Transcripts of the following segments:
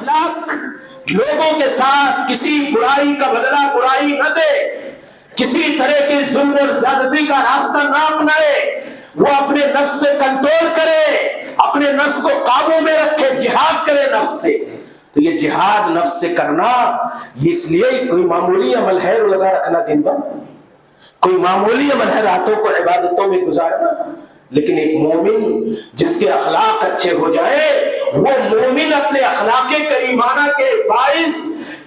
اخلاق لوگوں کے ساتھ کسی برائی کا بدلہ برائی نہ دے، کسی طرح کے ظلم اور زیادتی کا راستہ نہ اپنائے، وہ اپنے نفس سے کنٹرول کرے، اپنے نفس کو قابو میں رکھے، جہاد کرے نفس سے۔ تو یہ جہاد نفس سے کرنا یہ اس لیے کوئی معمولی عمل ہے روزہ رکھنا دن بھر، کوئی معمولی عمل ہے راتوں کو عبادتوں میں گزارنا، لیکن ایک مومن جس کے اخلاق اچھے ہو جائے، وہ مومن اپنے اخلاق کریمانہ کے باعث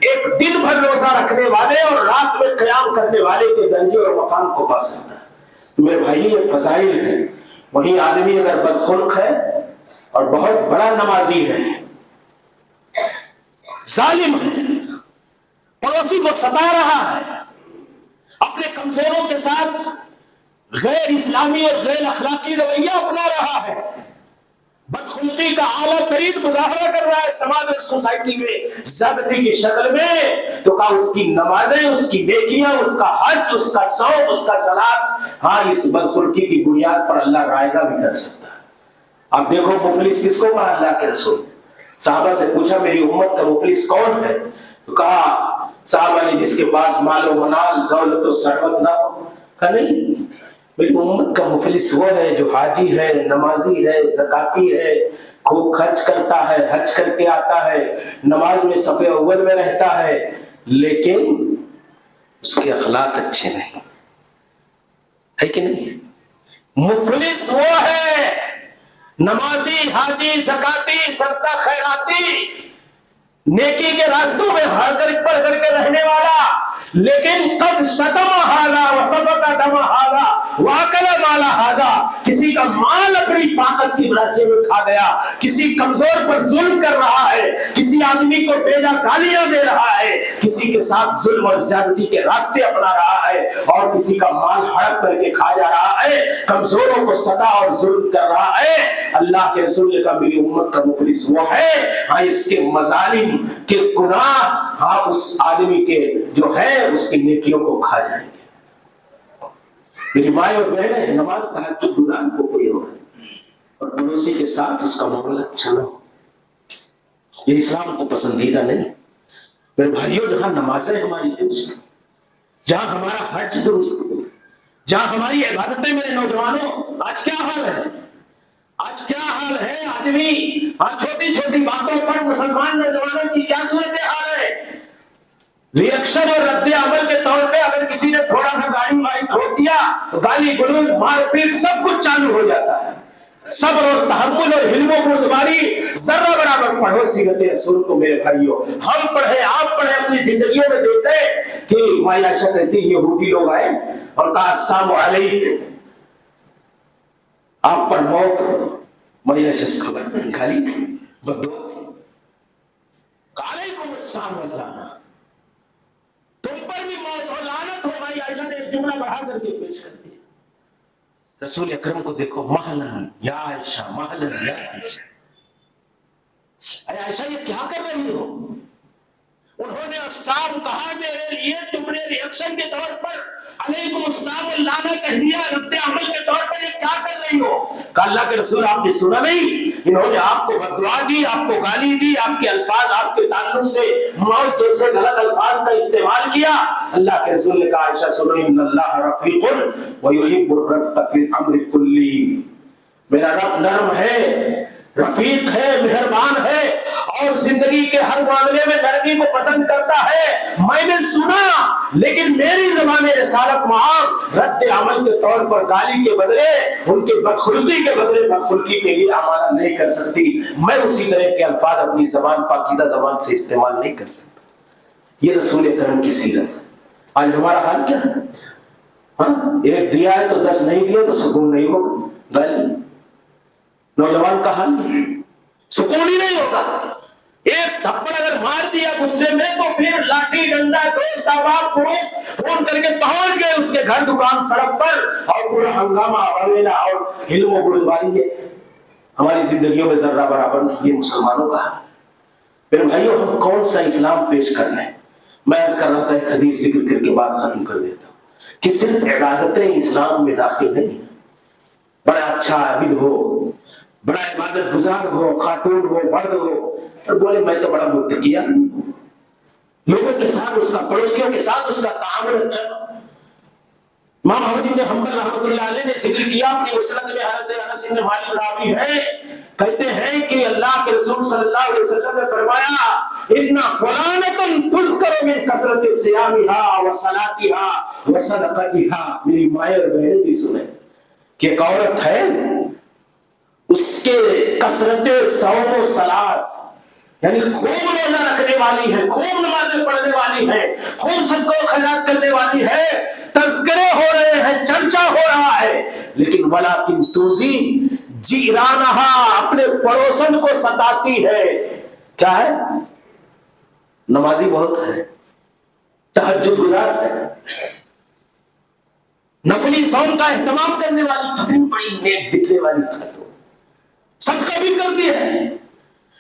ایک دن بھر روزہ رکھنے والے اور رات میں قیام کرنے والے کے درجے اور مقام کو پا سکتا ہے۔ میرے بھائی یہ فضائل ہیں۔ وہیں آدمی اگر بدخلق ہے اور بہت بڑا نمازی ہے، ظالم ہے، پڑوسی کو ستا رہا ہے، اپنے کمزوروں کے ساتھ غیر اسلامی اور غیر اخلاقی رویہ اپنا رہا ہے، بدخلقی کا اعلیٰ ترین مظاہرہ کر رہا ہے سماج اور سوسائٹی میں زیادتی کی شکل میں، تو کہا اس کی نمازیں، اس کی نیکیاں، اس کا حج، اس کا صوم، اس کا صلاۃ، ہاں اس بدخلقی کی بنیاد پر اللہ رائگاں بھی کر سکتا ہے۔ اب دیکھو مفلس کس کو کہا اللہ کے رسول؟ صحابہ سے پوچھا میری امت کا مفلس کون ہے؟ تو کہا صحابہ نے جس کے پاس مال و منال، دولت و ثروت نہ ہو۔ کہا نہیں، میری امت کا مفلس وہ ہے جو حاجی ہے، نمازی ہے، زکاتی ہے، خوب خرچ کرتا ہے، حج کر کے آتا ہے، نماز میں صف اول میں رہتا ہے، لیکن اس کے اخلاق اچھے نہیں ہے کہ نہیں؟ مفلس وہ ہے نمازی، حاجی، زکاتی، صدقہ خیراتی، نیکی کے راستوں میں پڑھ کر کے رہنے والا، لیکن قد شتم ھذا وسفک دم ھذا واکل مال ھذا، کسی کا مال اپنی طاقت کی وجہ سے وہ کھا گیا، کسی کمزور پر ظلم کر رہا ہے، کسی آدمی کو بیجا گالیاں دے رہا ہے، کسی کے ساتھ ظلم اور زیادتی کے راستے اپنا رہا ہے، اور کسی کا مال ہڑپ کر کے کھا جا رہا ہے، کمزوروں کو ستا اور ظلم کر رہا ہے۔ اللہ کے رسول نے کہا میری امت کا مفلس وہ ہے، ہاں اس کے مظالم کے گناہ ہاں اس آدمی کے جو ہے اس کی نیکیوں کو کھا جائیں گے۔ میری مائیں اور بہنیں، نماز تہجد گناہ کو کوئی ہو اور پڑوسی کے ساتھ اس کا معاملہ اچھا نہ ہو، یہ اسلام کو پسندیدہ نہیں۔ میرے بھائیوں، جہاں نمازیں ہماری درست، جہاں ہمارا حج درست، جہاں ہماری عبادتیں، میرے نوجوانوں آج کیا حال ہے؟ آج کیا حال ہے؟ آدمی چھوٹی چھوٹی باتوں پر مسلمان نوجوانوں کی کیا صورت حال ہے؟ ریئیکشن اور رد عمل کے طور پہ اگر کسی نے تھوڑا سا گاڑی وائی ٹھوک دیا تو گالی گلوچ، مار پیٹ، سب کچھ چالو ہو جاتا ہے۔ صبر اور تحمل اور حلم و بردباری ذرہ برابر پڑھو سیرت رسول کو میرے بھائیوں۔ ہم پڑھے، آپ پڑھے، اپنی زندگیوں میں دیکھتے کہ مائی عائشہ کہتی یہودی لوگ آئے اور کہا السلام علیکم، آپ پر موت، مائی عائشہ سے خبر گالی تھی، بددعا تھی، علیکم السلام اللہ، تم پر بھی موت ہو، لعنت ہو۔ مائی عائشہ نے ایک جملہ بڑھا کر کے پیش کر دیا۔ رسول اکرم کو دیکھو، مہلن یا عائشہ، مہلن یا عائشہ، اے عائشہ یہ کیا کر رہی ہو؟ انہوں نے السلام کہا میرے لیے، تم نے ریئیکشن کے طور پر علیکم السلام اللہ نے کہہ دیا، رد عمل کے طور پر یہ کیا کر رہی ہو؟ کہ اللہ کے رسول آپ نے سنا نہیں؟ انہوں نے آپ کو بددعا دی، آپ کو گالی دی، آپ کے الفاظ، آپ کے تعلق سے موت جیسے غلط الفاظ کا استعمال کیا۔ اللہ کے رسول نے کہا عائشہ سنو، ان اللہ رفیق ویحب الرفق فی الامر کلی، میرا رب نرم ہے، رفیق ہے، مہربان ہے، اور زندگی کے ہر معاملے میں نرمی کو پسند کرتا ہے۔ میں نے سنا، لیکن میری زبان رسالت معاف رد عمل کے طور پر گالی کے بدلے، ان کے بدخلقی کے بدلے بدخلقی کے لیے امانہ نہیں کر سکتی۔ میں اسی طرح کے الفاظ اپنی زبان، پاکیزہ زبان سے استعمال نہیں کر سکتا۔ یہ رسول اکرم کی سیرت۔ آج ہمارا حال کیا ہے؟ ہاں، ایک دیا ہے تو 10 نہیں دیا تو سکون نہیں ہوگا، گالی۔ نوجوان کا حال سکون ہی نہیں ہوگا، ایک تھپڑ اگر مار دیا غصے میں تو پھر لاٹھی ڈنڈا دوست احباب کو فون کر کے پہنچ گئے اس کے گھر، دکان، سڑک پر، اور پورا ہنگامہ وغیرہ اور حلم و بردباری ہے۔ ہماری زندگیوں میں ذرہ برابر نہیں۔ یہ مسلمانوں کا ہے۔ میرے بھائیوں، ہم کون سا اسلام پیش کر رہے ہیں؟ میں اس کا رہتا ایک حدیث ذکر کر کے بات ختم کر دیتا ہوں کہ صرف عبادتیں اسلام میں داخل نہیں، بڑا اچھا عابد ہو، بڑا عبادت گزار ہو، خاتون ہو، مرد ہو، سب بولے میں تو بڑا متقی آدمی ہوں، لوگوں کے ساتھ اس کا، پڑوسیوں کے ساتھ اس کا تعامل اچھا۔ امام احمد بن حنبل رحمۃ اللہ علیہ نے ذکر کیا اپنی مسند میں، حضرت انس بن مالک راوی ہے، کہتے ہیں کہ اللہ کے رسول صلی اللہ علیہ وسلم نے فرمایا ان فلانۃ تذکر من کثرت صیامها وصلاتها وصدقتها، میری مائیں اور بہنیں بھی سنیں کہ ایک عورت ہے، اس کے کثرت صوم و صلات، یعنی خوب روزہ رکھنے والی ہے، خوب نمازیں پڑھنے والی ہے، خوب صدقہ و خیرات کرنے والی ہے، تذکرے ہو رہے ہیں، چرچا ہو رہا ہے، لیکن ولیکن توزی جیرانہا، اپنے پڑوسن کو ستاتی ہے۔ کیا ہے؟ نمازی بہت ہے، تہجد گزار ہے، نفلی صوم کا اہتمام کرنے والی، کتنی بڑی نیک دکھنے والی خاتون، صدقہ بھی کرتی ہے،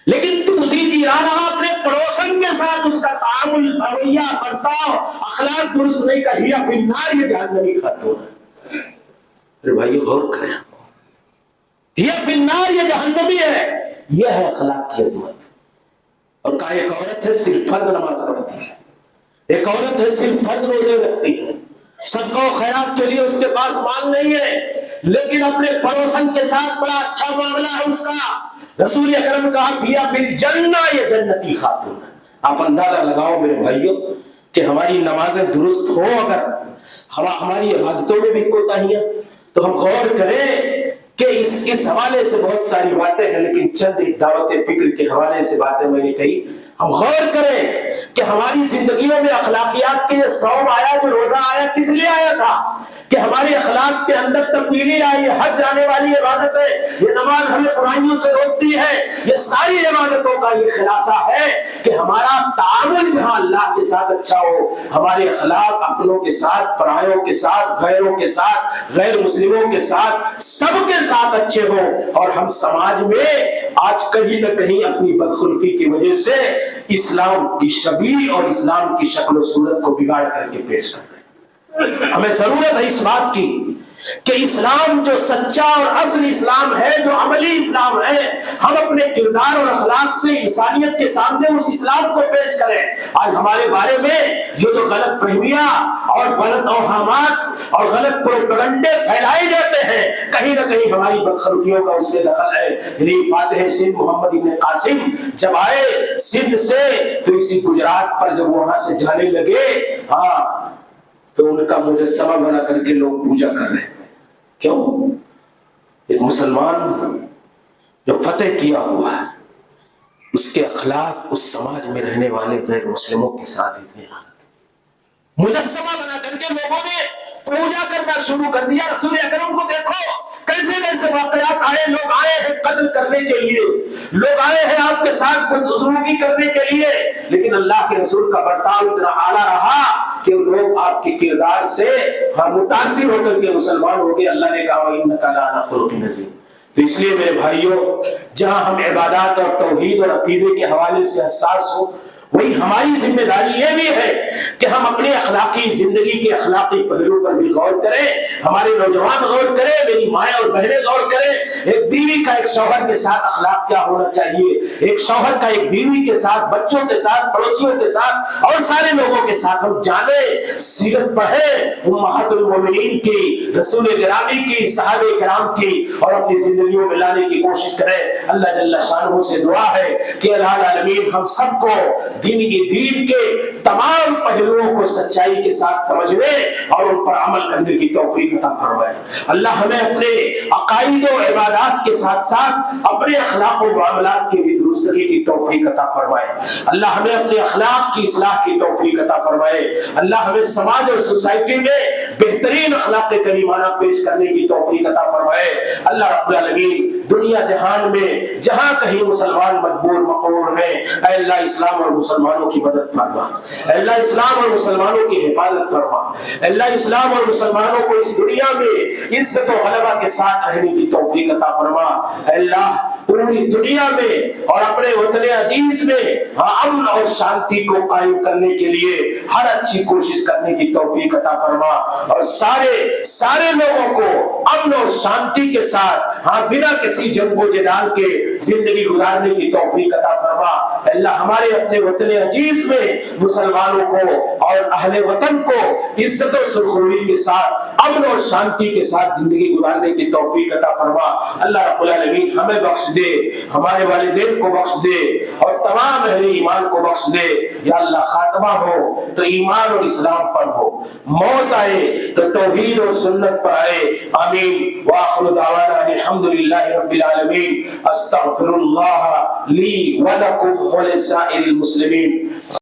لیکن تم اسی جیرانہ اپنے پڑوسن کے ساتھ اس کا تعامل، رویہ، برتاؤ، اخلاق درست نہیں کا، ہی فی النار، یہ جہنمی خاتون ہے۔ میرے بھائی غور کریں، ہی فی النار، یہ جہنمی ہے۔ یہ ہے اخلاق کی عظمت۔ اور کہا ایک عورت ہے صرف فرض نماز پڑھتی ہے، ایک عورت ہے صرف فرض روزے رکھتی ہے، صدقہ و خیرات کے لیے اس کے پاس مال نہیں ہے، لیکن اپنے پڑوسن کے ساتھ بڑا اچھا معاملہ ہے اس کا۔ رسول اکرم کہا فیا فی الجنہ، یہ جنتی خاتون ہے۔ آپ اندازہ لگاؤ میرے بھائیوں کہ ہماری نمازیں درست ہو، اگر ہماری عبادتوں میں بھی کوتاہیاں، تو ہم غور کریں کہ اس حوالے سے بہت ساری باتیں ہیں، لیکن چند ایک دعوت فکر کے حوالے سے باتیں میں نے کہی۔ ہم غور کریں کہ ہماری زندگیوں میں اخلاقیات کے یہ صوم آیا، جو روزہ آیا، کس لیے آیا تھا؟ کہ ہمارے اخلاق کے اندر تبدیلی آئی۔ حج جانے والی عبادت ہے، یہ نماز ہمیں برائیوں سے روکتی ہے، یہ ساری عبادتوں کا یہ خلاصہ ہے کہ ہمارا تعامل جہاں اللہ کے ساتھ اچھا ہو، ہمارے اخلاق اپنوں کے ساتھ، پرایوں کے ساتھ، غیروں کے ساتھ، غیر مسلموں کے ساتھ، سب کے ساتھ اچھے ہوں۔ اور ہم سماج میں آج کہیں نہ کہیں اپنی بدخلقی کی وجہ سے اسلام کی شبیہ اور اسلام کی شکل و صورت کو بگاڑ کر کے پیش کر رہے ہیں۔ ہمیں ضرورت ہے اس بات کی کہ اسلام جو سچا اور اصل اسلام ہے، جو عملی اسلام ہے، ہم اپنے کردار اور اخلاق سے انسانیت کے سامنے اس اسلام کو پیش کریں۔ آج ہمارے بارے میں جو غلط فہمیاں اور غلط اوہامات اور غلط پروپیگنڈے پھیلائے جاتے ہیں، کہیں نہ کہیں ہماری بدخلقیوں کا اس میں دخل ہے۔ یعنی فاتح سندھ محمد ابن قاسم جب آئے سندھ سے، تو اسی گجرات پر جب وہاں سے جانے لگے، تو ان کا مجسمہ بنا کر کے لوگ پوجا کر رہے تھے۔ کیوں؟ ایک مسلمان جو فتح کیا ہوا ہے، اس کے اخلاق اس سماج میں رہنے والے غیر مسلموں کے ساتھ اتنے مجسمہ بنا کر کے لوگوں نے پوجا کرنا شروع کر دیا۔ رسول اکرم کو دیکھو کیسے کیسے واقعات آئے، لوگ آئے ہیں قتل کرنے کے لیے، لوگ آئے ہیں آپ کے ساتھ بدسلوکی کرنے کے لیے، لیکن اللہ کے رسول کا برتاؤ اتنا اعلیٰ رہا کہ لوگ آپ کے کردار سے متاثر ہو کر کے مسلمان ہو گئے۔ اللہ نے کہا وَإِنَّكَ لَعَلَىٰ خُلُقٍ عَظِيمٍ۔ تو اس لیے میرے بھائیوں، جہاں ہم عبادات اور توحید اور عقیدے کے حوالے سے حساس ہو، وہی ہماری ذمہ داری یہ بھی ہے کہ ہم اپنے اخلاقی زندگی کے اخلاقی پہلو پر بھی غور کریں، ہمارے نوجوان غور کریں، میری مائیں اور بہنیں غور کریں۔ ایک بیوی کا ایک شوہر کے ساتھ اخلاق کیا ہونا چاہیے، ایک شوہر کا ایک بیوی کے ساتھ، بچوں کے ساتھ، پڑوسیوں کے ساتھ اور سارے لوگوں کے ساتھ ہم جانیں، سیرت پڑھیں امہات المومنین کی، رسول گرامی کی، صحابہ کرام کی، اور اپنی زندگیوں میں لانے کی کوشش کریں۔ اللہ جل شانہ سے دعا ہے کہ اللہ العالمین ہم سب کو دین کے تمام پہلوؤں کو سچائی کے ساتھ سمجھنے اور ان پر عمل کرنے کی توفیق عطا فرمائے۔ اللہ ہمیں اپنے عقائد و عبادات کے ساتھ ساتھ اپنے اخلاق و معاملات کی بھی درستگی کی توفیق عطا فرمائے۔ اللہ ہمیں اپنے اخلاق کی اصلاح کی توفیق عطا فرمائے۔ اللہ ہمیں سماج اور سوسائٹی میں بہترین اخلاق کریمانہ پیش کرنے کی توفیق عطا فرمائے۔ اللہ رب العالمین دنیا جہان میں جہاں کہیں مسلمان مجبور مقہور ہیں، اے اللہ اسلام اور مسلمانوں کی مدد فرما، اے اللہ اسلام اور مسلمانوں کی حفاظت فرما، اے اللہ اسلام اور مسلمانوں کو اس دنیا میں عزت و غلبہ کے ساتھ رہنے کی توفیق عطا فرما۔ اے اللہ پوری دنیا میں اور اپنے وطن عزیز میں امن اور شانتی کو قائم کرنے کے لیے ہر اچھی کوشش کرنے کی توفیق عطا فرما، اور سارے لوگوں کو امن اور شانتی کے ساتھ بنا کسی جنگ و جدال کے زندگی گزارنے کی توفیق عطا فرما۔ اللہ ہمارے اپنے وطن عزیز میں مسلمانوں کو اور اہل وطن کو عزت و سرخروئی کے ساتھ امن اور شانتی کے ساتھ زندگی گزارنے کی توفیق عطا فرما۔ اللہ رب العالمین ہمیں بخش دے، ہمارے والدین کو بخش دے، اور تمام اہل ایمان کو بخش دے۔ یا اللہ خاتمہ ہو تو ایمان اور اسلام پر ہو، موت آئے تو توحید اور سنت پر آئے، آمین۔ وآخر دعوانا الحمدللہ رب العالمین۔ استغفر اللہ لی ولکم ولسائر المسلمین۔